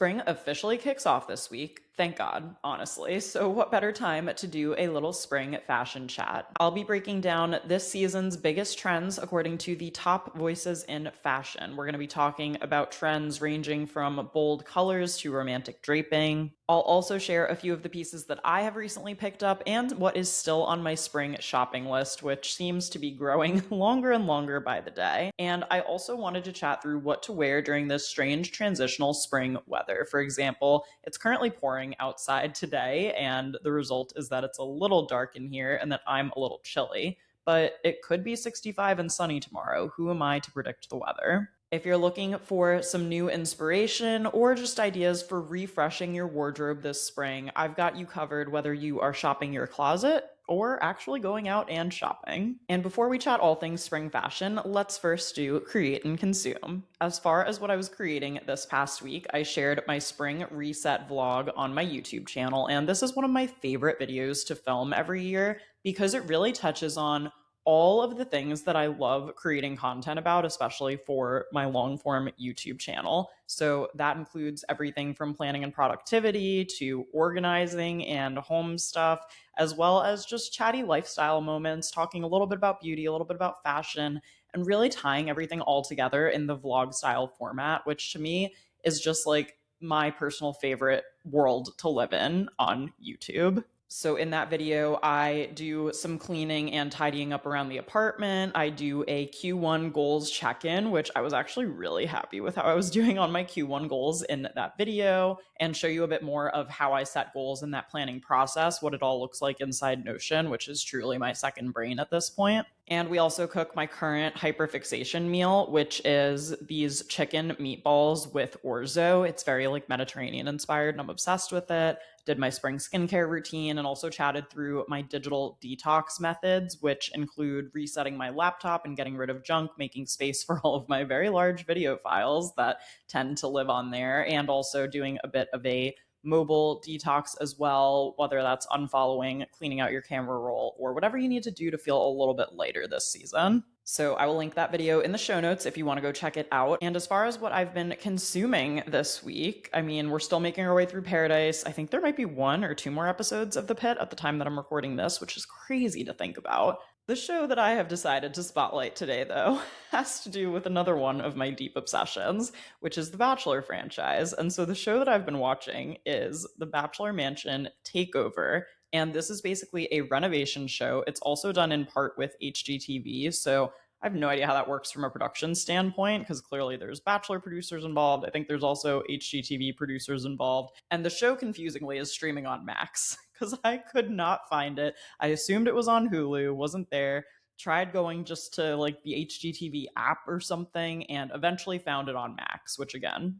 Spring officially kicks off this week. Thank God, honestly. So, what better time to do a little spring fashion chat? I'll be breaking down this season's biggest trends according to the top voices in fashion. We're going to be talking about trends ranging from bold colors to romantic draping. I'll also share a few of the pieces that I have recently picked up and what is still on my spring shopping list, which seems to be growing longer and longer by the day. And I also wanted to chat through what to wear during this strange transitional spring weather. For example, it's currently pouring outside today, and the result is that it's a little dark in here and that I'm a little chilly. But it could be 65 and sunny tomorrow. Who am I to predict the weather? If you're looking for some new inspiration or just ideas for refreshing your wardrobe this spring, I've got you covered whether you are shopping your closet or actually going out and shopping. And before we chat all things spring fashion, let's first do create and consume. As far as what I was creating this past week, I shared my spring reset vlog on my YouTube channel, and this is one of my favorite videos to film every year because it really touches on all of the things that I love creating content about, especially for my long form YouTube channel. So that includes everything from planning and productivity to organizing and home stuff, as well as just chatty lifestyle moments, talking a little bit about beauty, a little bit about fashion, and really tying everything all together in the vlog style format, which to me is just like my personal favorite world to live in on YouTube. So in that video, I do some cleaning and tidying up around the apartment. I do a Q1 goals check-in, which I was actually really happy with how I was doing on my Q1 goals in that video, and show you a bit more of how I set goals in that planning process, what it all looks like inside Notion, which is truly my second brain at this point. And we also cook my current hyperfixation meal, which is these chicken meatballs with orzo. It's very like Mediterranean inspired and I'm obsessed with it. Did my spring skincare routine and also chatted through my digital detox methods, which include resetting my laptop and getting rid of junk, making space for all of my very large video files that tend to live on there, and also doing a bit of a mobile detox as well, whether that's unfollowing, cleaning out your camera roll, or whatever you need to do to feel a little bit lighter this season. So I will link that video in the show notes if you want to go check it out. And as far as what I've been consuming this week, I mean, we're still making our way through Paradise. I think there might be one or two more episodes of The Pit at the time that I'm recording this, which is crazy to think about. The show that I have decided to spotlight today, though, has to do with another one of my deep obsessions, which is the Bachelor franchise. And so the show that I've been watching is The Bachelor Mansion Takeover. And this is basically a renovation show. It's also done in part with HGTV. So I have no idea how that works from a production standpoint, because clearly there's Bachelor producers involved. I think there's also HGTV producers involved. And the show, confusingly, is streaming on Max because I could not find it. I assumed it was on Hulu, wasn't there. Tried going just to like the HGTV app or something, and eventually found it on Max, which again,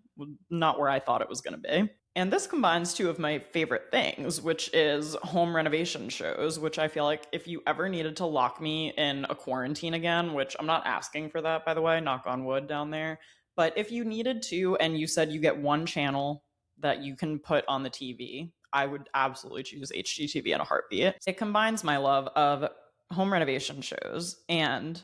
not where I thought it was going to be. And this combines two of my favorite things, which is home renovation shows, which I feel like if you ever needed to lock me in a quarantine again, which I'm not asking for that, by the way, knock on wood down there, but if you needed to and you said you get one channel that you can put on the TV, I would absolutely choose HGTV in a heartbeat. It combines my love of home renovation shows and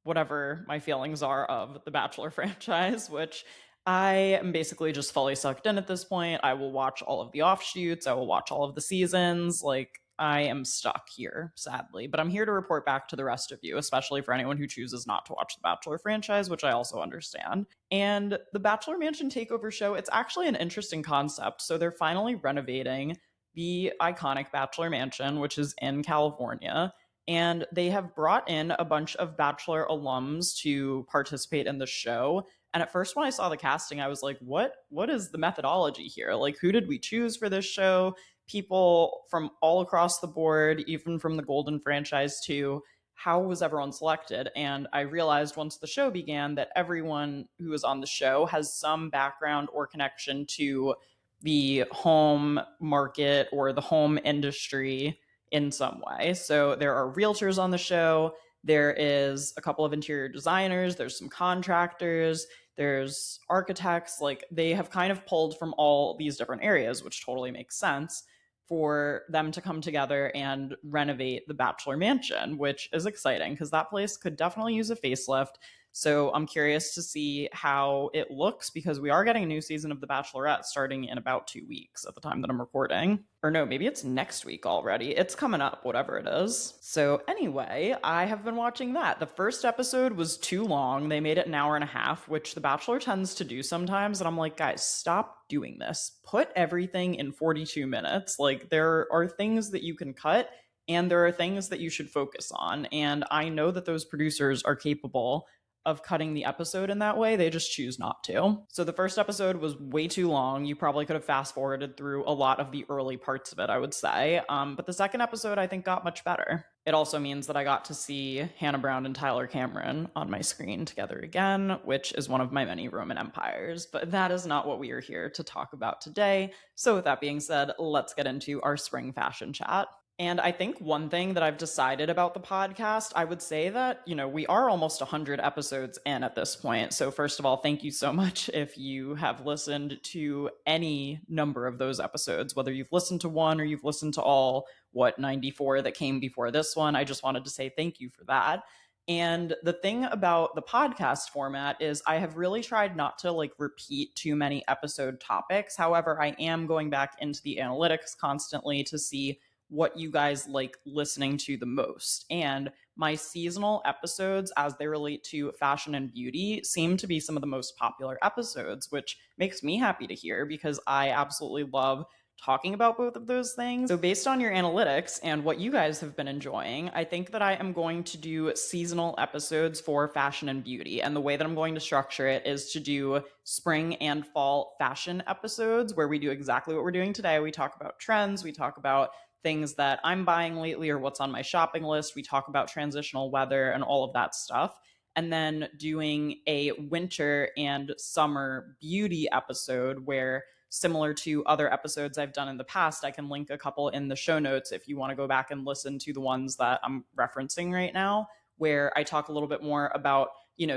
whatever my feelings are of the Bachelor franchise, which I am basically just fully sucked in at this point. I will watch all of the offshoots. I will watch all of the seasons. Like, I am stuck here, sadly. But I'm here to report back to the rest of you, especially for anyone who chooses not to watch the Bachelor franchise, which I also understand. And the Bachelor Mansion Takeover show, it's actually an interesting concept. So they're finally renovating the iconic Bachelor Mansion, which is in California. And they have brought in a bunch of Bachelor alums to participate in the show. And at first, when I saw the casting, I was like, what is the methodology here? Like, who did we choose for this show? People from all across the board, even from the Golden franchise too. How was everyone selected? And I realized once the show began that everyone who was on the show has some background or connection to the home market or the home industry in some way. So there are realtors on the show. There is a couple of interior designers. There's some contractors. There's architects. Like, they have kind of pulled from all these different areas, which totally makes sense for them to come together and renovate the Bachelor Mansion, which is exciting because that place could definitely use a facelift. So I'm curious to see how it looks because we are getting a new season of The Bachelorette starting in about 2 weeks at the time that I'm recording. Or no, maybe it's next week already. It's coming up, whatever it is. So anyway, I have been watching that. The first episode was too long. They made it an hour and a half, which The Bachelor tends to do sometimes. And I'm like, guys, stop doing this. Put everything in 42 minutes. Like, there are things that you can cut and there are things that you should focus on. And I know that those producers are capable of cutting the episode in that way. They just choose not to. So the first episode was way too long. You probably could have fast forwarded through a lot of the early parts of it, I would say. But the second episode, I think, got much better. It also means that I got to see Hannah Brown and Tyler Cameron on my screen together again, which is one of my many Roman empires. But that is not what we are here to talk about today. So with that being said, let's get into our spring fashion chat. And I think one thing that I've decided about the podcast, I would say that, we are almost 100 episodes in at this point. So first of all, thank you so much if you have listened to any number of those episodes, whether you've listened to one or you've listened to all, 94 that came before this one. I just wanted to say thank you for that. And the thing about the podcast format is I have really tried not to repeat too many episode topics. However, I am going back into the analytics constantly to see what you guys like listening to the most. And my seasonal episodes, as they relate to fashion and beauty, seem to be some of the most popular episodes, which makes me happy to hear because I absolutely love talking about both of those things. So based on your analytics and what you guys have been enjoying, I think that I am going to do seasonal episodes for fashion and beauty. And the way that I'm going to structure it is to do spring and fall fashion episodes where we do exactly what we're doing today. We talk about trends, we talk about things that I'm buying lately or what's on my shopping list. We talk about transitional weather and all of that stuff. And then doing a winter and summer beauty episode where, similar to other episodes I've done in the past, I can link a couple in the show notes if you want to go back and listen to the ones that I'm referencing right now, where I talk a little bit more about,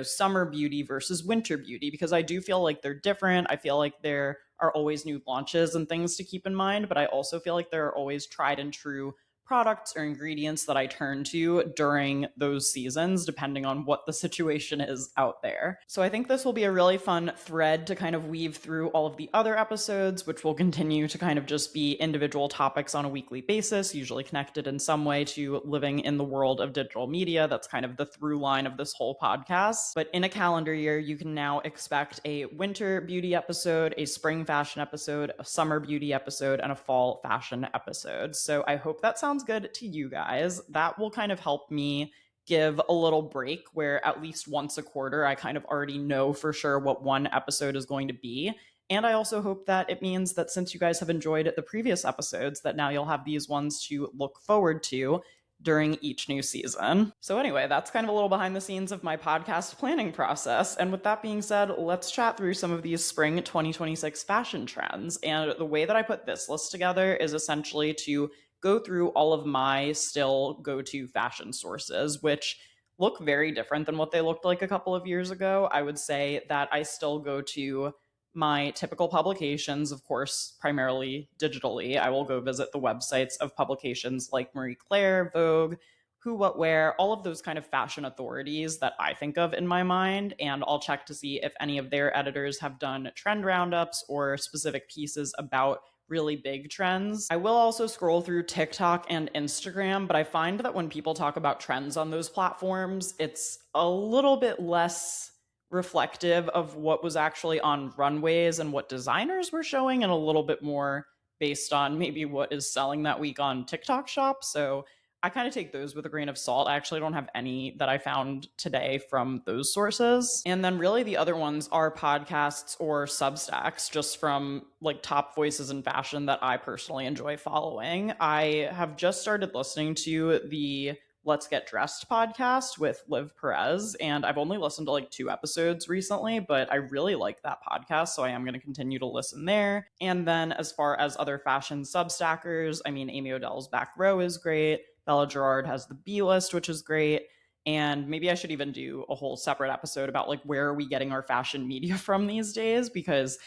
summer beauty versus winter beauty, because I do feel like they're different. I feel like there are always new launches and things to keep in mind, but I also feel like there are always tried and true products or ingredients that I turn to during those seasons, depending on what the situation is out there. So I think this will be a really fun thread to kind of weave through all of the other episodes, which will continue to kind of just be individual topics on a weekly basis, usually connected in some way to living in the world of digital media. That's kind of the through line of this whole podcast. But in a calendar year, you can now expect a winter beauty episode, a spring fashion episode, a summer beauty episode, and a fall fashion episode. So I hope that sounds good to you guys. That will kind of help me give a little break where at least once a quarter I kind of already know for sure what one episode is going to be. And I also hope that it means that since you guys have enjoyed the previous episodes, that now you'll have these ones to look forward to during each new season. So anyway, that's kind of a little behind the scenes of my podcast planning process. And with that being said, let's chat through some of these spring 2026 fashion trends. And the way that I put this list together is essentially to go through all of my still go-to fashion sources, which look very different than what they looked like a couple of years ago. I would say that I still go to my typical publications, of course, primarily digitally. I will go visit the websites of publications like Marie Claire, Vogue, Who What Wear, all of those kind of fashion authorities that I think of in my mind, and I'll check to see if any of their editors have done trend roundups or specific pieces about really big trends. I will also scroll through TikTok and Instagram, but I find that when people talk about trends on those platforms, it's a little bit less reflective of what was actually on runways and what designers were showing, and a little bit more based on maybe what is selling that week on TikTok Shop. So I kind of take those with a grain of salt. I actually don't have any that I found today from those sources. And then really the other ones are podcasts or Substacks, just from top voices in fashion that I personally enjoy following. I have just started listening to the Let's Get Dressed podcast with Liv Perez, and I've only listened to 2 episodes recently, but I really like that podcast, so I am going to continue to listen there. And then as far as other fashion Substackers, I mean, Amy Odell's Back Row is great. Bella Gerard has the B List, which is great. And maybe I should even do a whole separate episode about where are we getting our fashion media from these days, because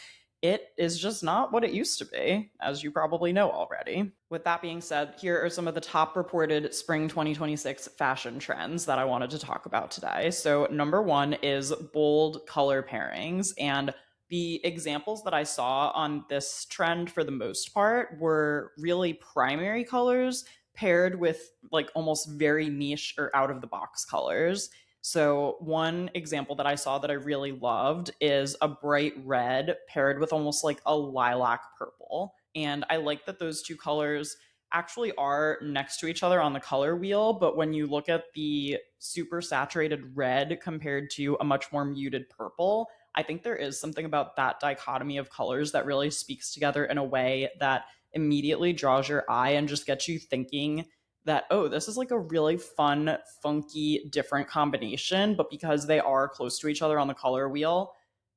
it is just not what it used to be, as you probably know already. With that being said, here are some of the top reported spring 2026 fashion trends that I wanted to talk about today. So, number one is bold color pairings. And the examples that I saw on this trend for the most part were really primary colors paired with like almost very niche or out of the box colors. So, one example that I saw that I really loved is a bright red paired with almost like a lilac purple. And I like that those two colors actually are next to each other on the color wheel. But when you look at the super saturated red compared to a much more muted purple, I think there is something about that dichotomy of colors that really speaks together in a way that immediately draws your eye and just gets you thinking that, oh, this is like a really fun, funky, different combination. But because they are close to each other on the color wheel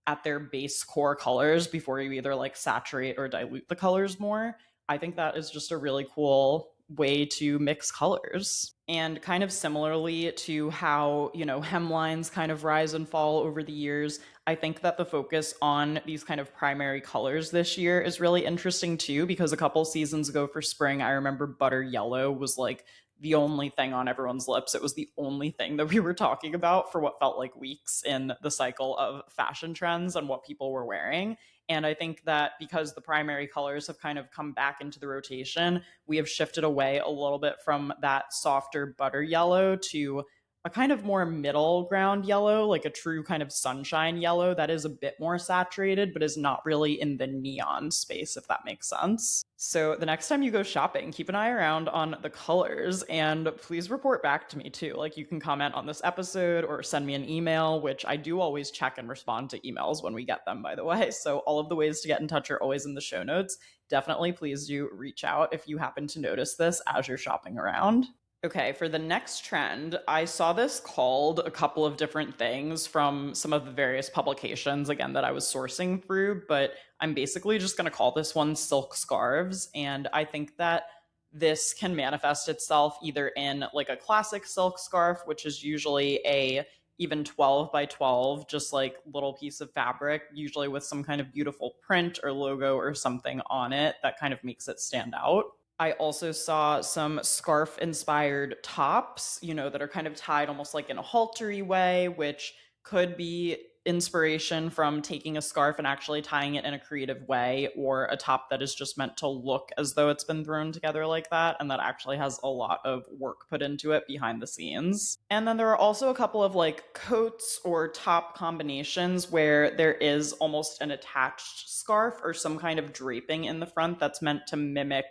at their base core colors before you either like saturate or dilute the colors more, I think that is just a really cool way to mix colors. And kind of similarly to how, hemlines kind of rise and fall over the years, I think that the focus on these kind of primary colors this year is really interesting too, because a couple seasons ago for spring, I remember butter yellow was like the only thing on everyone's lips. It was the only thing that we were talking about for what felt like weeks in the cycle of fashion trends and what people were wearing. And I think that because the primary colors have kind of come back into the rotation, we have shifted away a little bit from that softer butter yellow to a kind of more middle ground yellow, like a true kind of sunshine yellow that is a bit more saturated, but is not really in the neon space, if that makes sense. So the next time you go shopping, keep an eye around on the colors and please report back to me too. Like you can comment on this episode or send me an email, which I do always check and respond to emails when we get them, by the way. So all of the ways to get in touch are always in the show notes. Definitely please do reach out if you happen to notice this as you're shopping around. Okay, for the next trend, I saw this called a couple of different things from some of the various publications, again, that I was sourcing through, but I'm basically just going to call this one silk scarves. And I think that this can manifest itself either in like a classic silk scarf, which is usually a even 12 by 12, just like little piece of fabric, usually with some kind of beautiful print or logo or something on it that kind of makes it stand out. I also saw some scarf inspired tops, that are kind of tied almost like in a haltery way, which could be inspiration from taking a scarf and actually tying it in a creative way, or a top that is just meant to look as though it's been thrown together like that, and that actually has a lot of work put into it behind the scenes. And then there are also a couple of like coats or top combinations where there is almost an attached scarf or some kind of draping in the front that's meant to mimic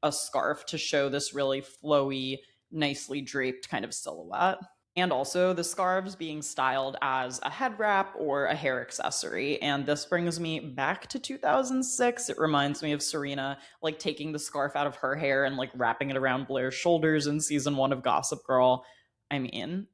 a scarf to show this really flowy, nicely draped kind of silhouette. And also the scarves being styled as a head wrap or a hair accessory. And this brings me back to 2006. It reminds me of Serena like taking the scarf out of her hair and like wrapping it around Blair's shoulders in season 1 of Gossip Girl. I mean,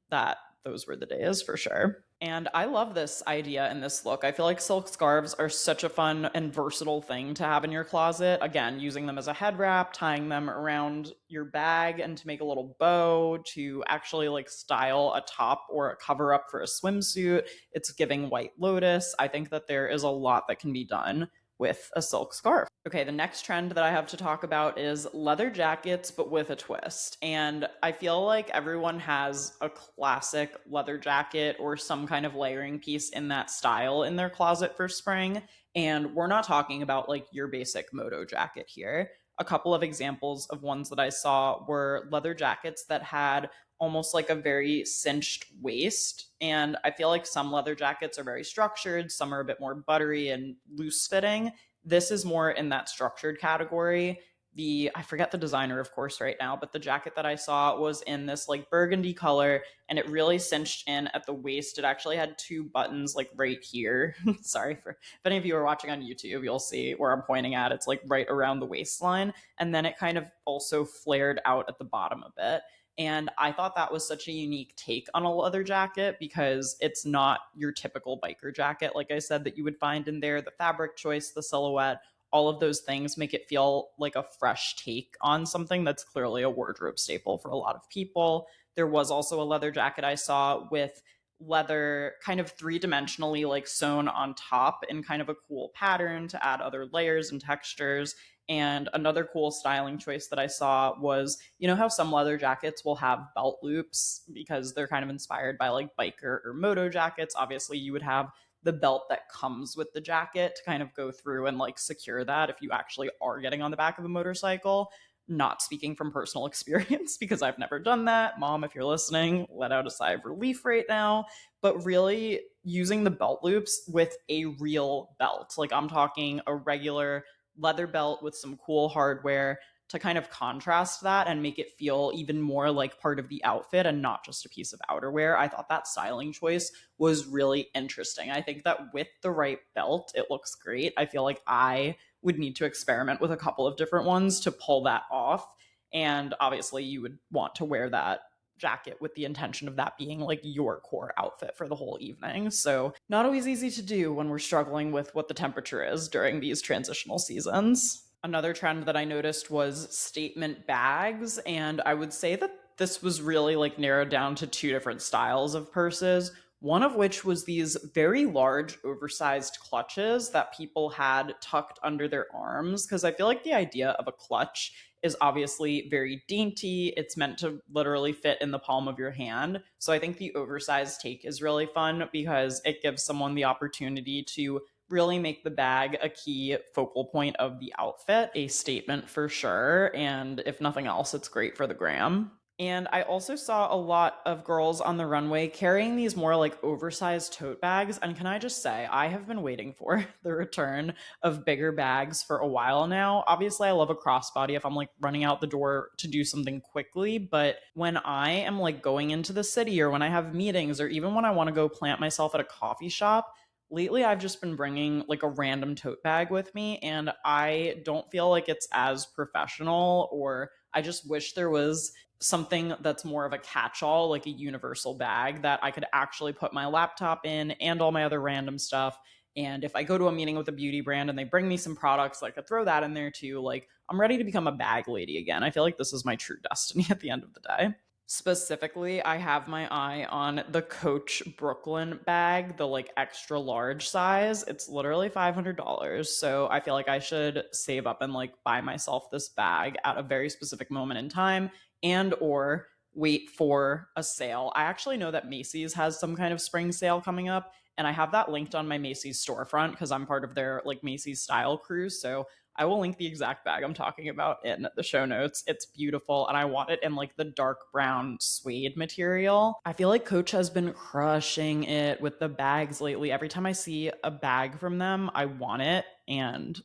those were the days for sure. And I love this idea and this look. I feel like silk scarves are such a fun and versatile thing to have in your closet. Again, using them as a head wrap, tying them around your bag and to make a little bow, to actually like style a top or a cover up for a swimsuit. It's giving White Lotus. I think that there is a lot that can be done with a silk scarf. Okay, the next trend that I have to talk about is leather jackets, but with a twist. And I feel like everyone has a classic leather jacket or some kind of layering piece in that style in their closet for spring. And we're not talking about like your basic moto jacket here. A couple of examples of ones that I saw were leather jackets that had almost like a very cinched waist. And I feel like some leather jackets are very structured, some are a bit more buttery and loose fitting. This is more in that structured category. I forget the designer, of course, right now, but the jacket that I saw was in this like burgundy color and it really cinched in at the waist. It actually had 2 buttons like right here. Sorry if any of you are watching on YouTube, you'll see where I'm pointing at. It's like right around the waistline. And then it kind of also flared out at the bottom a bit. And I thought that was such a unique take on a leather jacket because it's not your typical biker jacket, like I said, that you would find in there. The fabric choice, the silhouette, all of those things make it feel like a fresh take on something that's clearly a wardrobe staple for a lot of people. There was also a leather jacket I saw with leather kind of three-dimensionally like sewn on top in kind of a cool pattern to add other layers and textures. And another cool styling choice that I saw was, you know how some leather jackets will have belt loops because they're kind of inspired by like biker or moto jackets. Obviously, you would have the belt that comes with the jacket to kind of go through and like secure that if you actually are getting on the back of a motorcycle. Not speaking from personal experience because I've never done that. Mom, if you're listening, let out a sigh of relief right now. But really using the belt loops with a real belt. Like I'm talking a regular leather belt with some cool hardware to kind of contrast that and make it feel even more like part of the outfit and not just a piece of outerwear. I thought that styling choice was really interesting. I think that with the right belt, it looks great. I feel like I would need to experiment with a couple of different ones to pull that off. And obviously, you would want to wear that jacket with the intention of that being like your core outfit for the whole evening. So, not always easy to do when we're struggling with what the temperature is during these transitional seasons. Another trend that I noticed was statement bags. And I would say that this was really like narrowed down to two different styles of purses. One of which was these very large, oversized clutches that people had tucked under their arms. Because I feel like the idea of a clutch is obviously very dainty. It's meant to literally fit in the palm of your hand. So I think the oversized take is really fun because it gives someone the opportunity to really make the bag a key focal point of the outfit, a statement for sure. And if nothing else, it's great for the gram. And I also saw a lot of girls on the runway carrying these more like oversized tote bags. And can I just say, I have been waiting for the return of bigger bags for a while now. Obviously, I love a crossbody if I'm like running out the door to do something quickly. But when I am like going into the city or when I have meetings or even when I want to go plant myself at a coffee shop, lately I've just been bringing like a random tote bag with me and I don't feel like it's as professional, or I just wish there was something that's more of a catch-all, like a universal bag that I could actually put my laptop in and all my other random stuff. And if I go to a meeting with a beauty brand and they bring me some products, like I could throw that in there too. Like I'm ready to become a bag lady again. I feel like this is my true destiny at the end of the day. Specifically, I have my eye on the Coach Brooklyn bag, the like extra large size. It's literally $500. So I feel like I should save up and like buy myself this bag at a very specific moment in time and or wait for a sale. I actually know that Macy's has some kind of spring sale coming up and I have that linked on my Macy's storefront because I'm part of their like Macy's style cruise. So I will link the exact bag I'm talking about in the show notes. It's beautiful and I want it in like the dark brown suede material. I feel like Coach has been crushing it with the bags lately. Every time I see a bag from them, I want it, and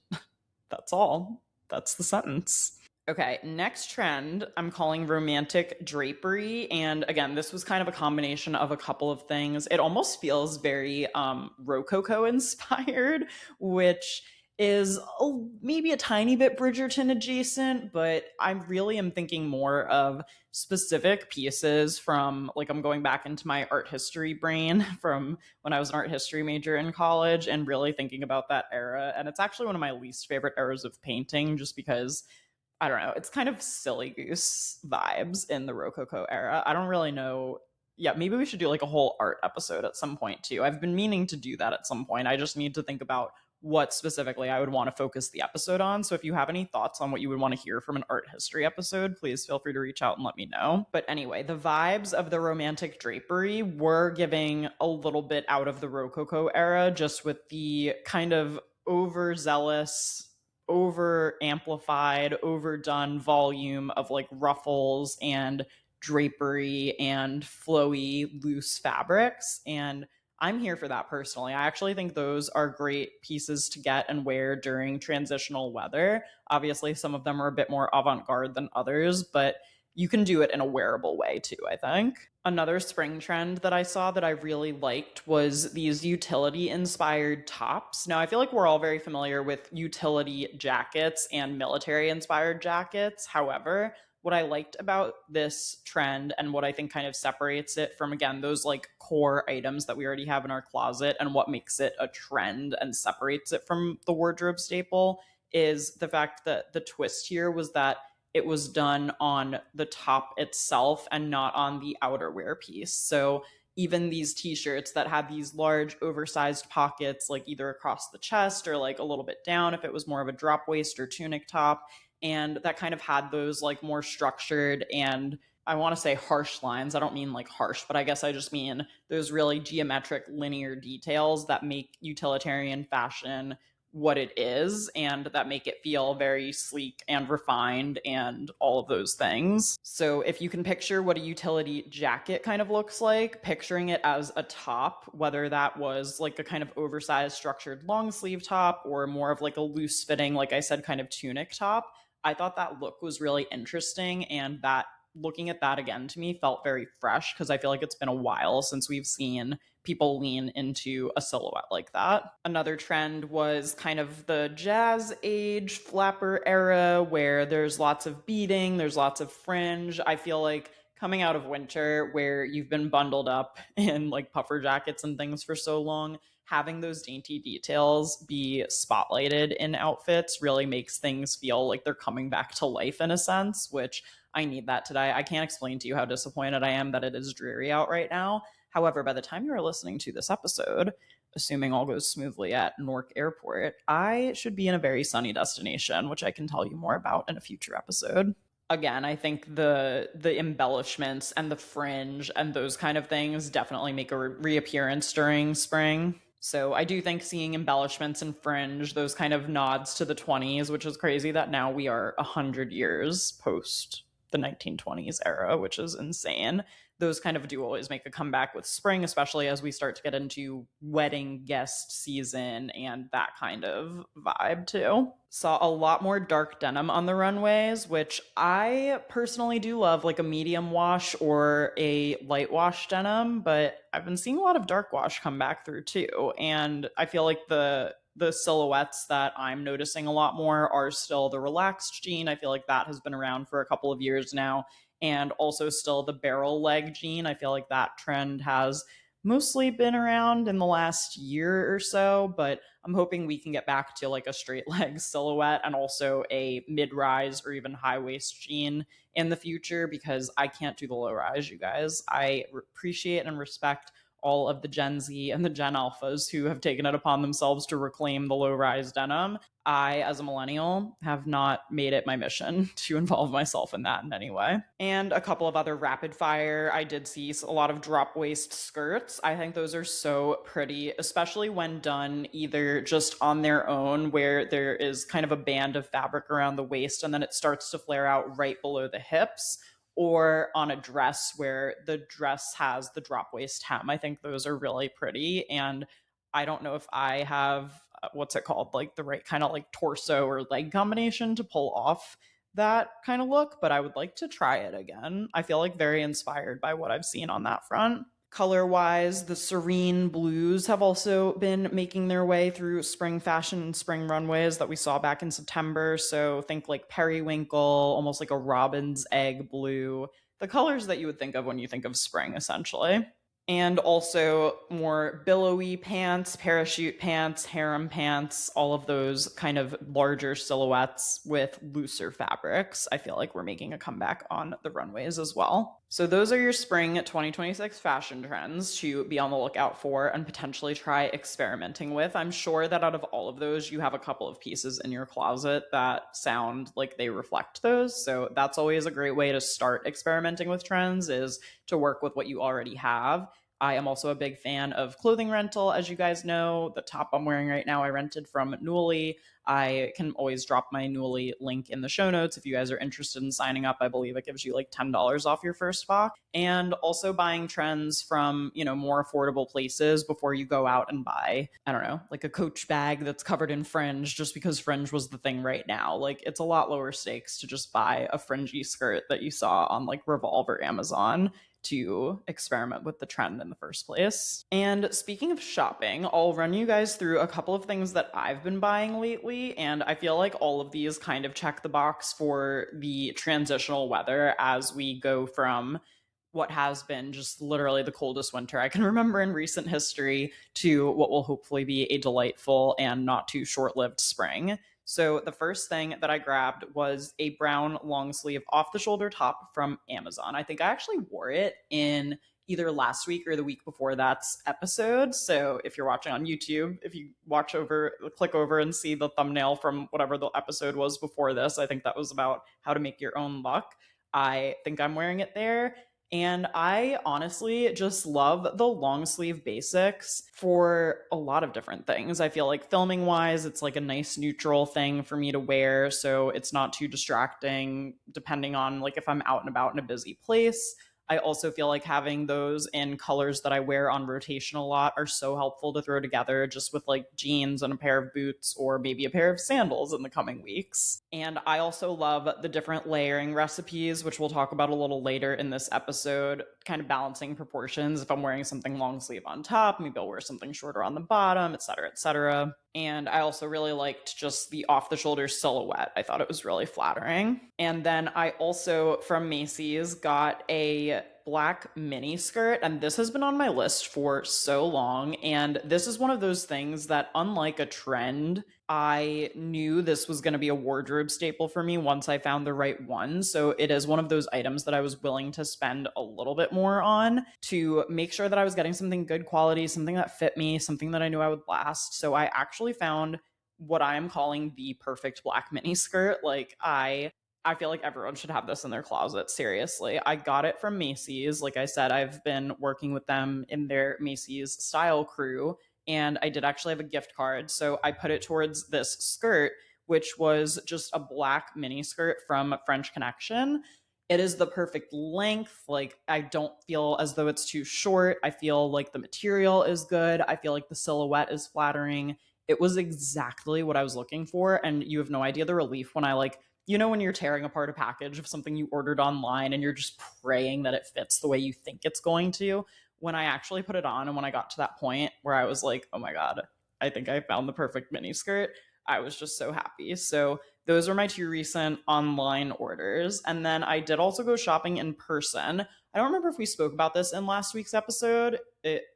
that's all. That's the sentence. Okay, next trend I'm calling romantic drapery. And again, this was kind of a combination of a couple of things. It almost feels very Rococo inspired, which is maybe a tiny bit Bridgerton adjacent, but I really am thinking more of specific pieces from, like, I'm going back into my art history brain from when I was an art history major in college and really thinking about that era. And it's actually one of my least favorite eras of painting just because I don't know. It's kind of silly goose vibes in the Rococo era. I don't really know. Yeah, maybe we should do like a whole art episode at some point too. I've been meaning to do that at some point. I just need to think about what specifically I would want to focus the episode on. So if you have any thoughts on what you would want to hear from an art history episode, please feel free to reach out and let me know. But anyway, the vibes of the romantic drapery were giving a little bit out of the Rococo era, just with the kind of overzealous, over amplified, overdone volume of like ruffles and drapery and flowy loose fabrics. And I'm here for that personally. I actually think those are great pieces to get and wear during transitional weather. Obviously, some of them are a bit more avant garde than others, but you can do it in a wearable way too, I think. Another spring trend that I saw that I really liked was these utility inspired tops. Now, I feel like we're all very familiar with utility jackets and military inspired jackets. However, what I liked about this trend and what I think kind of separates it from, again, those like core items that we already have in our closet and what makes it a trend and separates it from the wardrobe staple is the fact that the twist here was that it was done on the top itself and not on the outerwear piece. So even these t-shirts that had these large oversized pockets, like either across the chest or like a little bit down if it was more of a drop waist or tunic top, and that kind of had those like more structured and, I want to say, harsh lines. I don't mean like harsh, but I guess I just mean those really geometric linear details that make utilitarian fashion what it is and that make it feel very sleek and refined and all of those things. So if you can picture what a utility jacket kind of looks like, picturing it as a top, whether that was like a kind of oversized structured long sleeve top or more of like a loose fitting, like I said, kind of tunic top, I thought that look was really interesting, and that looking at that again to me felt very fresh because I feel like it's been a while since we've seen people lean into a silhouette like that. Another trend was kind of the jazz age flapper era where there's lots of beading, there's lots of fringe. I feel like coming out of winter where you've been bundled up in like puffer jackets and things for so long, having those dainty details be spotlighted in outfits really makes things feel like they're coming back to life in a sense, which I need that today. I can't explain to you how disappointed I am that it is dreary out right now. However, by the time you are listening to this episode, assuming all goes smoothly at Newark Airport, I should be in a very sunny destination, which I can tell you more about in a future episode. Again, I think the embellishments and the fringe and those kind of things definitely make a reappearance during spring. So I do think seeing embellishments and fringe, those kind of nods to the 20s, which is crazy that now we are 100 years post the 1920s era, which is insane. Those kind of do always make a comeback with spring, especially as we start to get into wedding guest season and that kind of vibe too. Saw a lot more dark denim on the runways, which I personally do love, like a medium wash or a light wash denim, but I've been seeing a lot of dark wash come back through too. And I feel like the silhouettes that I'm noticing a lot more are still the relaxed jean. I feel like that has been around for a couple of years now. And also still the barrel leg jean. I feel like that trend has mostly been around in the last year or so, but I'm hoping we can get back to like a straight leg silhouette and also a mid-rise or even high waist jean in the future, because I can't do the low rise, you guys. I appreciate and respect all of the Gen Z and the Gen Alphas who have taken it upon themselves to reclaim the low-rise denim. I, as a millennial, have not made it my mission to involve myself in that in any way. And a couple of other rapid fire. I did see a lot of drop waist skirts. I think those are so pretty, especially when done either just on their own, where there is kind of a band of fabric around the waist and then it starts to flare out right below the hips, or on a dress where the dress has the drop waist hem. I think those are really pretty. And I don't know if I have, what's it called, like the right kind of like torso or leg combination to pull off that kind of look, but I would like to try it again. I feel like very inspired by what I've seen on that front. Color wise, the serene blues have also been making their way through spring fashion and spring runways that we saw back in September. So think like periwinkle, almost like a robin's egg blue, the colors that you would think of when you think of spring, essentially. And also more billowy pants, parachute pants, harem pants, all of those kind of larger silhouettes with looser fabrics. I feel like we're making a comeback on the runways as well. So those are your spring 2026 fashion trends to be on the lookout for and potentially try experimenting with. I'm sure that out of all of those, you have a couple of pieces in your closet that sound like they reflect those. So that's always a great way to start experimenting with trends, is to work with what you already have. I am also a big fan of clothing rental. As you guys know, the top I'm wearing right now, I rented from Nuuly. I can always drop my Nuuly link in the show notes if you guys are interested in signing up. I believe it gives you like $10 off your first box. And also buying trends from, more affordable places before you go out and buy, I don't know, like a Coach bag that's covered in fringe just because fringe was the thing right now. Like, it's a lot lower stakes to just buy a fringy skirt that you saw on like Revolve or Amazon to experiment with the trend in the first place. And speaking of shopping, I'll run you guys through a couple of things that I've been buying lately, and I feel like all of these kind of check the box for the transitional weather as we go from what has been just literally the coldest winter I can remember in recent history to what will hopefully be a delightful and not too short-lived spring. So the first thing that I grabbed was a brown long sleeve off the shoulder top from Amazon. I think I actually wore it in either last week or the week before that's episode. So if you're watching on YouTube, if you click over and see the thumbnail from whatever the episode was before this, I think that was about how to make your own luck. I think I'm wearing it there. And I honestly just love the long sleeve basics for a lot of different things. I feel like filming wise, it's like a nice neutral thing for me to wear. So it's not too distracting depending on like if I'm out and about in a busy place. I also feel like having those in colors that I wear on rotation a lot are so helpful to throw together just with like jeans and a pair of boots or maybe a pair of sandals in the coming weeks. And I also love the different layering recipes, which we'll talk about a little later in this episode, kind of balancing proportions. If I'm wearing something long sleeve on top, maybe I'll wear something shorter on the bottom, etc., etc. And I also really liked just the off the shoulder silhouette. I thought it was really flattering. And then I also, from Macy's, got a black mini skirt. And this has been on my list for so long. And this is one of those things that, unlike a trend, I knew this was going to be a wardrobe staple for me once I found the right one. So it is one of those items that I was willing to spend a little bit more on to make sure that I was getting something good quality, something that fit me, something that I knew I would last. So I actually found what I am calling the perfect black mini skirt. Like I feel like everyone should have this in their closet, seriously. I got it from Macy's. Like I said, I've been working with them in their Macy's style crew, and I did actually have a gift card. So I put it towards this skirt, which was just a black mini skirt from French Connection. It is the perfect length. Like, I don't feel as though it's too short. I feel like the material is good. I feel like the silhouette is flattering. It was exactly what I was looking for. And you have no idea the relief when I like, when you're tearing apart a package of something you ordered online and you're just praying that it fits the way you think it's going to. When I actually put it on and when I got to that point where I was like, oh my God, I think I found the perfect mini skirt, I was just so happy. So those are my two recent online orders. And then I did also go shopping in person. I don't remember if we spoke about this in last week's episode.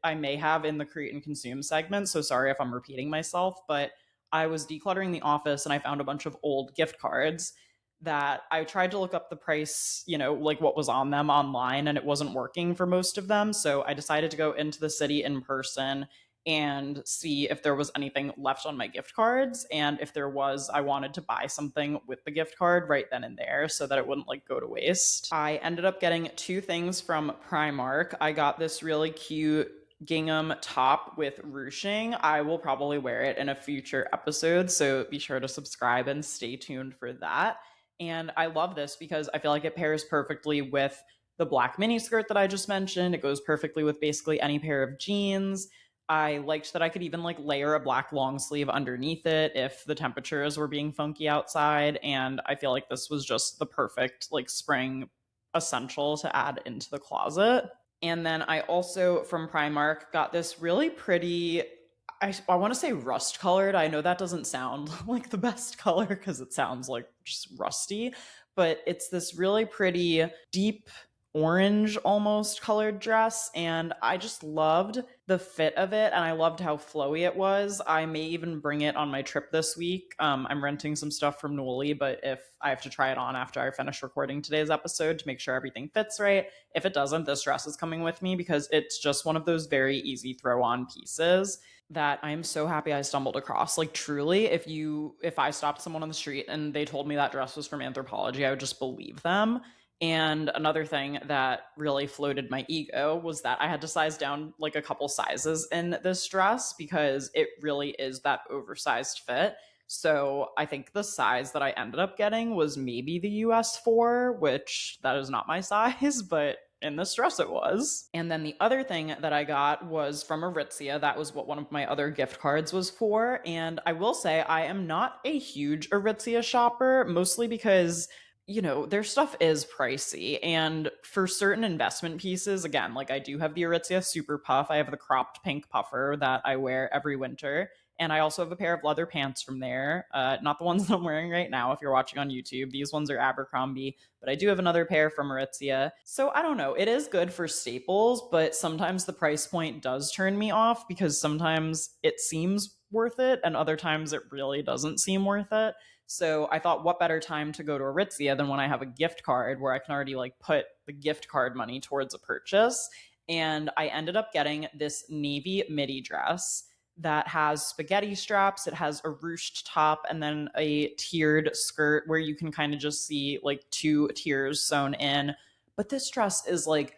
I may have in the create and consume segment. So sorry if I'm repeating myself, but I was decluttering the office and I found a bunch of old gift cards that I tried to look up the price, like what was on them online, and it wasn't working for most of them. So I decided to go into the city in person and see if there was anything left on my gift cards. And if there was, I wanted to buy something with the gift card right then and there so that it wouldn't like go to waste. I ended up getting two things from Primark. I got this really cute gingham top with ruching. I will probably wear it in a future episode, so be sure to subscribe and stay tuned for that. And I love this because I feel like it pairs perfectly with the black mini skirt that I just mentioned. It goes perfectly with basically any pair of jeans. I liked that I could even like layer a black long sleeve underneath it if the temperatures were being funky outside. And I feel like this was just the perfect like spring essential to add into the closet. And then I also, from Primark, got this really pretty, I want to say rust colored. I know that doesn't sound like the best color because it sounds like just rusty, but it's this really pretty deep orange almost colored dress. And I just loved the fit of it. And I loved how flowy it was. I may even bring it on my trip this week. I'm renting some stuff from Newly, but if I have to try it on after I finish recording today's episode to make sure everything fits right. If it doesn't, this dress is coming with me because it's just one of those very easy throw on pieces that I am so happy I stumbled across. Like truly, if I stopped someone on the street and they told me that dress was from Anthropologie, I would just believe them. And another thing that really floated my ego was that I had to size down like a couple sizes in this dress because it really is that oversized fit. So I think the size that I ended up getting was maybe the US 4, which that is not my size, but in this dress it was. And then the other thing that I got was from Aritzia. That was what one of my other gift cards was for. And I will say I am not a huge Aritzia shopper, mostly because their stuff is pricey. And for certain investment pieces, again, like I do have the Aritzia Super Puff. I have the cropped pink puffer that I wear every winter. And I also have a pair of leather pants from there. Not the ones that I'm wearing right now if you're watching on YouTube. These ones are Abercrombie, but I do have another pair from Aritzia. So I don't know. It is good for staples, but sometimes the price point does turn me off because sometimes it seems worth it and other times it really doesn't seem worth it. So I thought, what better time to go to Aritzia than when I have a gift card where I can already like put the gift card money towards a purchase. And I ended up getting this navy midi dress that has spaghetti straps. It has a ruched top and then a tiered skirt where you can kind of just see like two tiers sewn in. But this dress is like,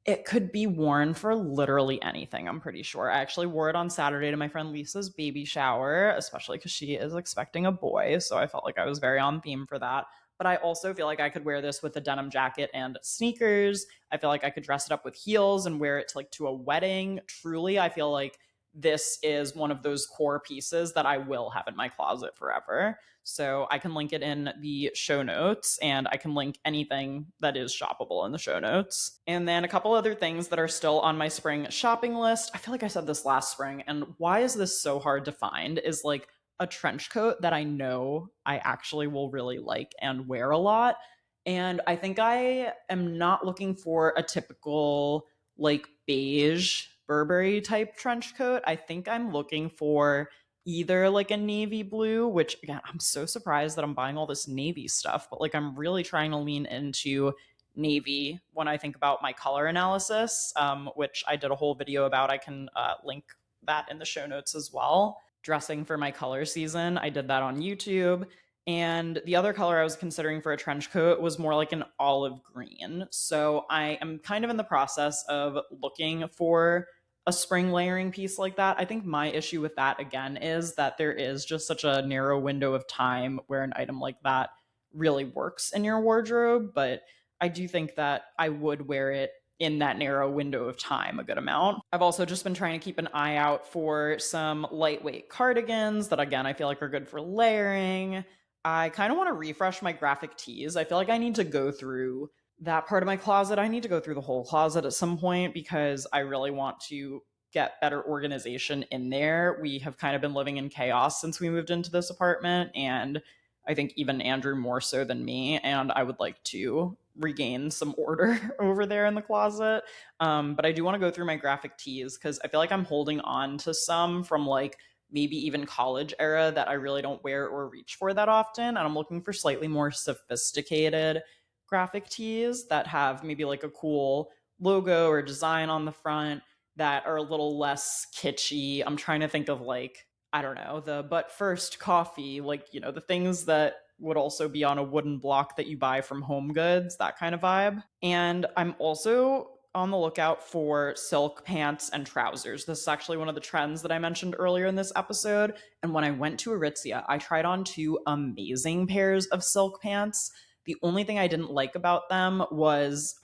it could be worn for literally anything, I'm pretty sure. I actually wore it on Saturday to my friend Lisa's baby shower, especially because she is expecting a boy. So I felt like I was very on theme for that. But I also feel like I could wear this with a denim jacket and sneakers. I feel like I could dress it up with heels and wear it to like to a wedding. Truly, I feel like this is one of those core pieces that I will have in my closet forever. So I can link it in the show notes, and I can link anything that is shoppable in the show notes. And then a couple other things that are still on my spring shopping list. I feel like I said this last spring, and why is this so hard to find? Is like a trench coat that I know I actually will really like and wear a lot. And I think I am not looking for a typical like beige Burberry type trench coat. I think I'm looking for either like a navy blue, which again, I'm so surprised that I'm buying all this navy stuff, but like I'm really trying to lean into navy when I think about my color analysis, which I did a whole video about. I can link that in the show notes as well. Dressing for my color season, I did that on YouTube. And the other color I was considering for a trench coat was more like an olive green. So I am kind of in the process of looking for a spring layering piece like that. I think my issue with that again is that there is just such a narrow window of time where an item like that really works in your wardrobe. But I do think that I would wear it in that narrow window of time a good amount. I've also just been trying to keep an eye out for some lightweight cardigans that, again, I feel like are good for layering. I kind of want to refresh my graphic tees. I feel like I need to go through that part of my closet. I need to go through the whole closet at some point because I really want to get better organization in there. We have kind of been living in chaos since we moved into this apartment, and I think even Andrew more so than me, and I would like to regain some order over there in the closet. But I do want to go through my graphic tees because I feel like I'm holding on to some from like maybe even college era that I really don't wear or reach for that often. And I'm looking for slightly more sophisticated graphic tees that have maybe like a cool logo or design on the front that are a little less kitschy. I'm trying to think of like, I don't know, the but first coffee, like, you know, the things that would also be on a wooden block that you buy from Home Goods, that kind of vibe. And I'm also on the lookout for silk pants and trousers. This is actually one of the trends that I mentioned earlier in this episode. And when I went to Aritzia, I tried on two amazing pairs of silk pants. The only thing I didn't like about them was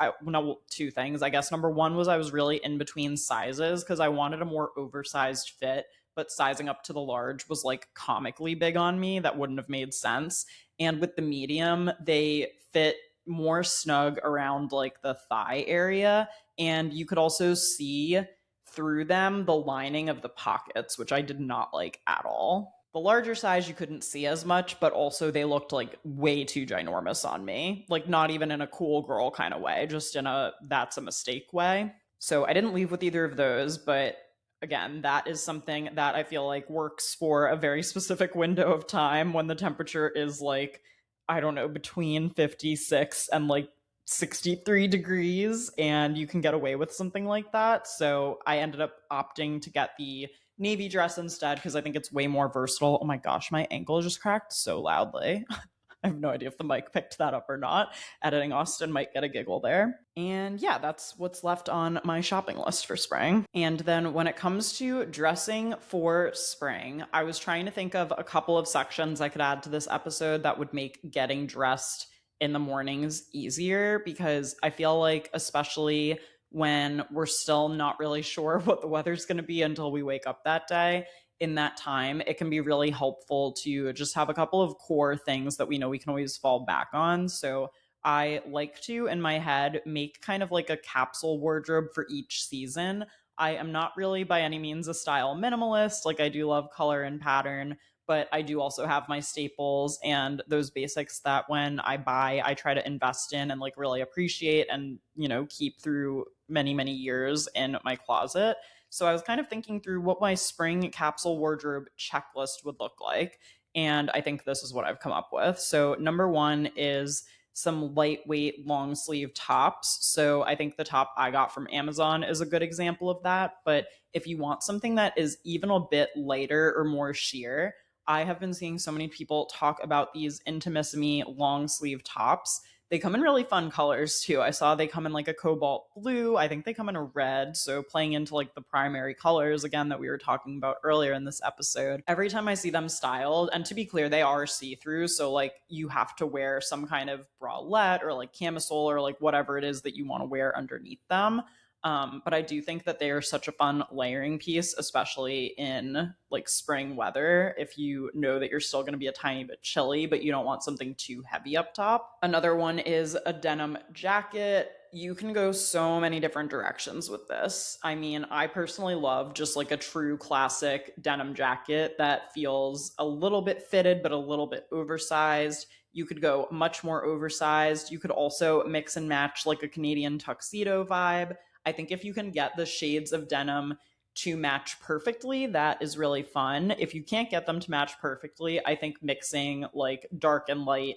two things. I guess number one was I was really in between sizes because I wanted a more oversized fit, but sizing up to the large was like comically big on me. That wouldn't have made sense. And with the medium, they fit more snug around like the thigh area. And you could also see through them the lining of the pockets, which I did not like at all. The larger size you couldn't see as much, but also they looked like way too ginormous on me. Like not even in a cool girl kind of way, just in a that's a mistake way. So I didn't leave with either of those, but again, that is something that I feel like works for a very specific window of time when the temperature is like, I don't know, between 56 and like 63 degrees, and you can get away with something like that. So I ended up opting to get the navy dress instead because I think it's way more versatile. Oh my gosh, my ankle just cracked so loudly. I have no idea if the mic picked that up or not. Editing Austen might get a giggle there. And yeah, that's what's left on my shopping list for spring. And then when it comes to dressing for spring, I was trying to think of a couple of sections I could add to this episode that would make getting dressed in the mornings easier because I feel like, especially when we're still not really sure what the weather's going to be until we wake up that day, in that time, it can be really helpful to just have a couple of core things that we know we can always fall back on. So I like to, in my head, make kind of like a capsule wardrobe for each season. I am not really by any means a style minimalist. Like I do love color and pattern, but I do also have my staples and those basics that when I buy, I try to invest in and like really appreciate and, you know, keep through many, many years in my closet. So I was kind of thinking through what my spring capsule wardrobe checklist would look like. And I think this is what I've come up with. So number one is some lightweight long sleeve tops. So I think the top I got from Amazon is a good example of that. But if you want something that is even a bit lighter or more sheer, I have been seeing so many people talk about these Intimissimi long sleeve tops. They come in really fun colors too. I saw they come in like a cobalt blue. I think they come in a red. So playing into like the primary colors again that we were talking about earlier in this episode. Every time I see them styled, and to be clear, they are see-through. So like you have to wear some kind of bralette or like camisole or like whatever it is that you want to wear underneath them. But I do think that they are such a fun layering piece, especially in like spring weather. If you know that you're still going to be a tiny bit chilly, but you don't want something too heavy up top. Another one is a denim jacket. You can go so many different directions with this. I mean, I personally love just like a true classic denim jacket that feels a little bit fitted, but a little bit oversized. You could go much more oversized. You could also mix and match like a Canadian tuxedo vibe. I think if you can get the shades of denim to match perfectly, that is really fun. If you can't get them to match perfectly, I think mixing like dark and light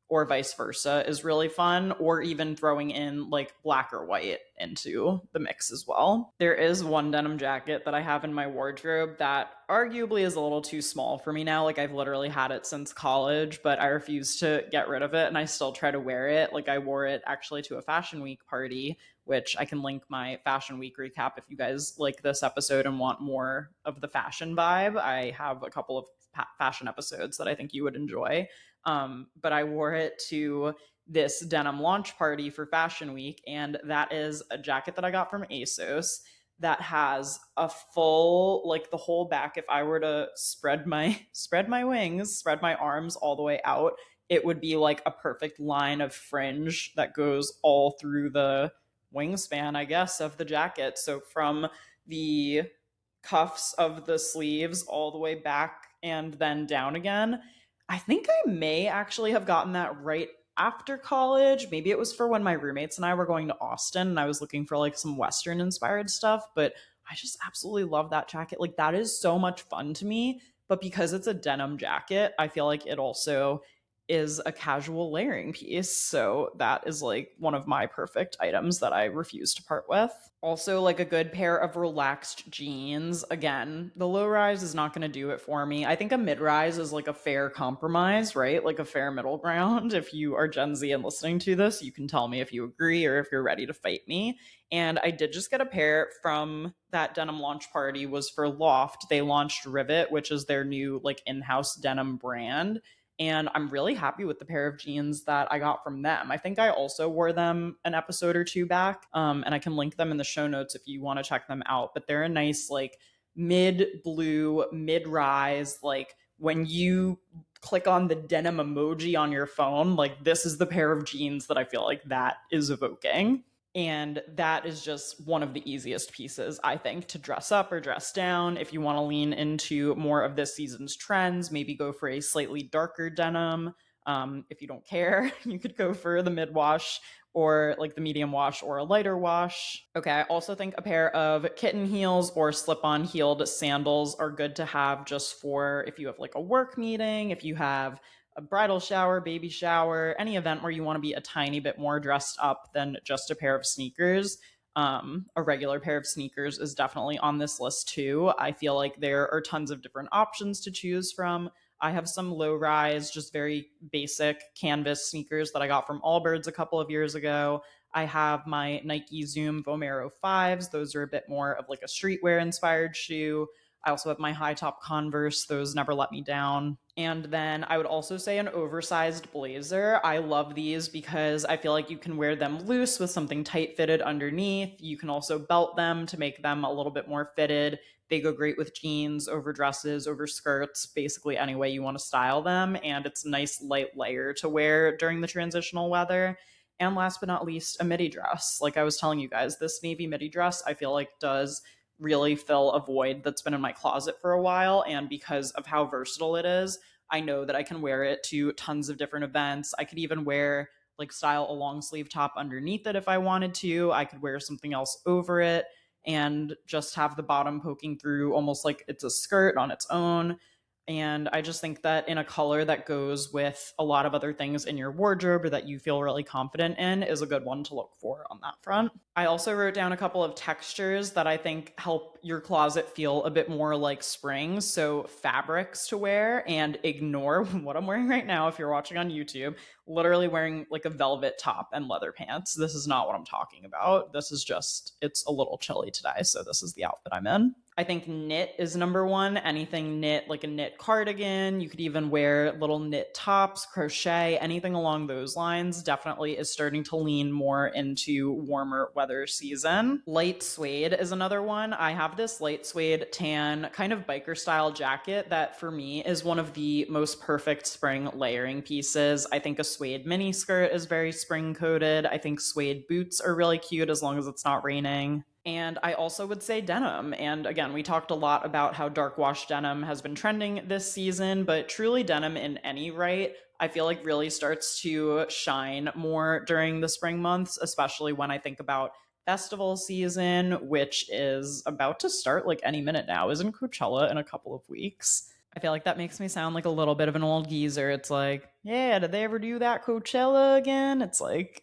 or vice versa is really fun, or even throwing in like black or white into the mix as well. There is one denim jacket that I have in my wardrobe that arguably is a little too small for me now. Like I've literally had it since college, but I refuse to get rid of it and I still try to wear it. Like I wore it actually to a fashion week party, which I can link my fashion week recap if you guys like this episode and want more of the fashion vibe. I have a couple of fashion episodes that I think you would enjoy. But I wore it to this denim launch party for Fashion Week, and that is a jacket that I got from ASOS that has a full, like the whole back. If I were to spread my wings, spread my arms all the way out, it would be like a perfect line of fringe that goes all through the wingspan, I guess, of the jacket. So from the cuffs of the sleeves all the way back and then down again. I think I may actually have gotten that right after college. Maybe it was for when my roommates and I were going to Austin and I was looking for like some Western inspired stuff. But I just absolutely love that jacket. Like that is so much fun to me. But because it's a denim jacket, I feel like it also is a casual layering piece. So that is like one of my perfect items that I refuse to part with. Also, like a good pair of relaxed jeans. Again, the low rise is not going to do it for me. I think a mid rise is like a fair compromise, right? Like a fair middle ground. If you are Gen Z and listening to this, you can tell me if you agree or if you're ready to fight me. And I did just get a pair from that denim launch party, was for Loft. They launched Rivet, which is their new like in-house denim brand. And I'm really happy with the pair of jeans that I got from them. I think I also wore them an episode or two back, and I can link them in the show notes if you want to check them out. But they're a nice like mid blue, mid rise. Like when you click on the denim emoji on your phone, like this is the pair of jeans that I feel like that is evoking. And that is just one of the easiest pieces, I think, to dress up or dress down. If you want to lean into more of this season's trends, maybe go for a slightly darker denim. If you don't care, you could go for the mid wash or like the medium wash or a lighter wash. Okay, I also think a pair of kitten heels or slip-on heeled sandals are good to have just for if you have like a work meeting, if you have a bridal shower, baby shower, any event where you want to be a tiny bit more dressed up than just a pair of sneakers. A regular pair of sneakers is definitely on this list too. I feel like there are tons of different options to choose from. I have some low rise, just very basic canvas sneakers that I got from Allbirds a couple of years ago. I have my Nike Zoom Vomero 5s. Those are a bit more of like a streetwear inspired shoe. I also have my high top Converse. Those never let me down. And then I would also say an oversized blazer. I love these because I feel like you can wear them loose with something tight fitted underneath. You can also belt them to make them a little bit more fitted. They go great with jeans, over dresses, over skirts, basically any way you want to style them. And it's a nice light layer to wear during the transitional weather. And last but not least, a midi dress. Like I was telling you guys, this navy midi dress I feel like does really fill a void that's been in my closet for a while. And because of how versatile it is, I know that I can wear it to tons of different events. I could even wear like style a long sleeve top underneath it if I wanted to. I could wear something else over it and just have the bottom poking through almost like it's a skirt on its own. And I just think that in a color that goes with a lot of other things in your wardrobe or that you feel really confident in is a good one to look for on that front. I also wrote down a couple of textures that I think help your closet feel a bit more like spring. So fabrics to wear, and ignore what I'm wearing right now if you're watching on YouTube. Literally wearing like a velvet top and leather pants. This is not what I'm talking about. This is just, it's a little chilly today, so this is the outfit I'm in. I think knit is number one. Anything knit, like a knit cardigan. You could even wear little knit tops, crochet, anything along those lines definitely is starting to lean more into warmer weather season. Light suede is another one. I have this light suede tan kind of biker style jacket that for me is one of the most perfect spring layering pieces. I think a suede mini skirt is very spring coated. I think suede boots are really cute as long as it's not raining. And I also would say denim. And again, we talked a lot about how dark wash denim has been trending this season, but truly denim in any right, I feel like really starts to shine more during the spring months, especially when I think about festival season, which is about to start like any minute now. Isn't Coachella in a couple of weeks? I feel like that makes me sound like a little bit of an old geezer. It's like, yeah, did they ever do that Coachella again? It's like,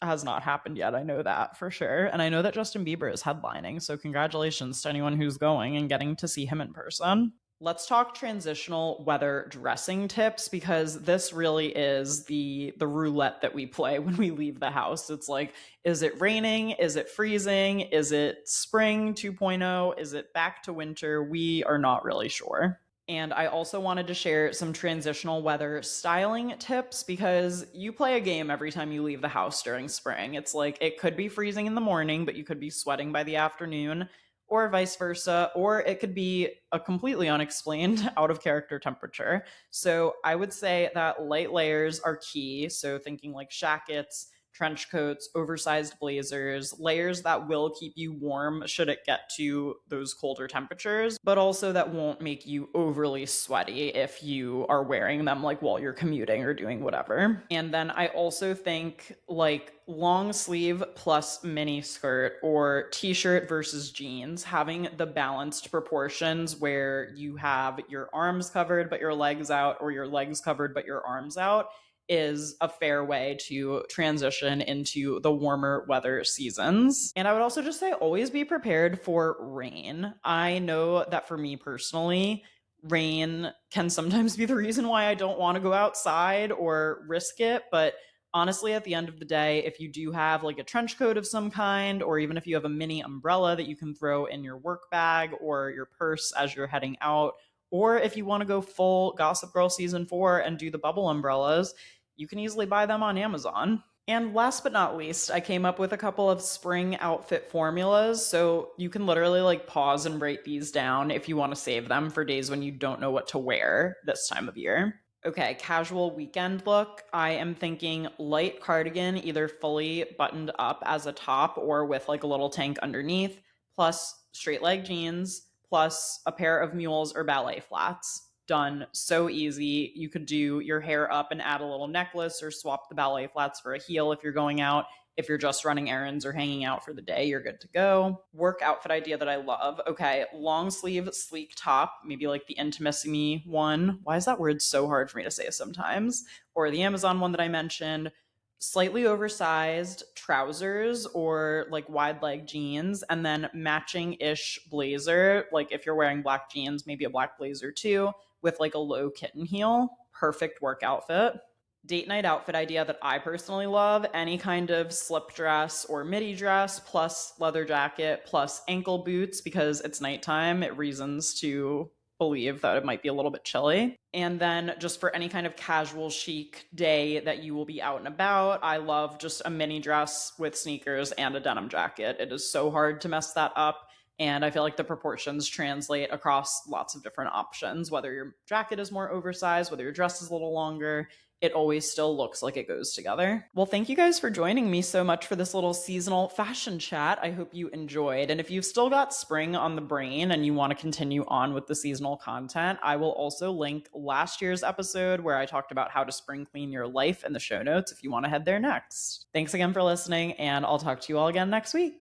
has not happened yet. I know that for sure. And I know that Justin Bieber is headlining. So congratulations to anyone who's going and getting to see him in person. Let's talk transitional weather dressing tips, because this really is the roulette that we play when we leave the house. It's like, is it raining? Is it freezing? Is it spring 2.0? Is it back to winter? We are not really sure. And I also wanted to share some transitional weather styling tips, because you play a game every time you leave the house during spring. It's like it could be freezing in the morning, but you could be sweating by the afternoon, or vice versa, or it could be a completely unexplained out of character temperature. So I would say that light layers are key. So thinking like shackets, trench coats, oversized blazers, layers that will keep you warm should it get to those colder temperatures, but also that won't make you overly sweaty if you are wearing them like while you're commuting or doing whatever. And then I also think like long sleeve plus mini skirt or t-shirt versus jeans, having the balanced proportions where you have your arms covered but your legs out, or your legs covered but your arms out, is a fair way to transition into the warmer weather seasons. And I would also just say always be prepared for rain. I know that for me personally, rain can sometimes be the reason why I don't want to go outside or risk it. But honestly, at the end of the day, if you do have like a trench coat of some kind, or even if you have a mini umbrella that you can throw in your work bag or your purse as you're heading out, or if you want to go full Gossip Girl season 4 and do the bubble umbrellas, you can easily buy them on Amazon. And last but not least, I came up with a couple of spring outfit formulas. So you can literally like pause and write these down if you want to save them for days when you don't know what to wear this time of year. Okay, casual weekend look. I am thinking light cardigan, either fully buttoned up as a top or with like a little tank underneath, plus straight leg jeans, plus a pair of mules or ballet flats. Done. So easy. You could do your hair up and add a little necklace, or swap the ballet flats for a heel if you're going out. If you're just running errands or hanging out for the day, you're good to go. Work outfit idea that I love. Okay, long sleeve, sleek top, maybe like the Intimissimi one. Why is that word so hard for me to say sometimes? Or the Amazon one that I mentioned. Slightly oversized trousers or like wide leg jeans, and then matching ish blazer. Like if you're wearing black jeans, maybe a black blazer too, with like a low kitten heel. Perfect work outfit. Date night outfit idea that I personally love: any kind of slip dress or midi dress plus leather jacket plus ankle boots, because it's nighttime. It reasons to believe that it might be a little bit chilly. And then just for any kind of casual chic day that you will be out and about, I love just a mini dress with sneakers and a denim jacket. It is so hard to mess that up. And I feel like the proportions translate across lots of different options. Whether your jacket is more oversized, whether your dress is a little longer, it always still looks like it goes together. Well, thank you guys for joining me so much for this little seasonal fashion chat. I hope you enjoyed. And if you've still got spring on the brain and you want to continue on with the seasonal content, I will also link last year's episode where I talked about how to spring clean your life in the show notes if you want to head there next. Thanks again for listening, and I'll talk to you all again next week.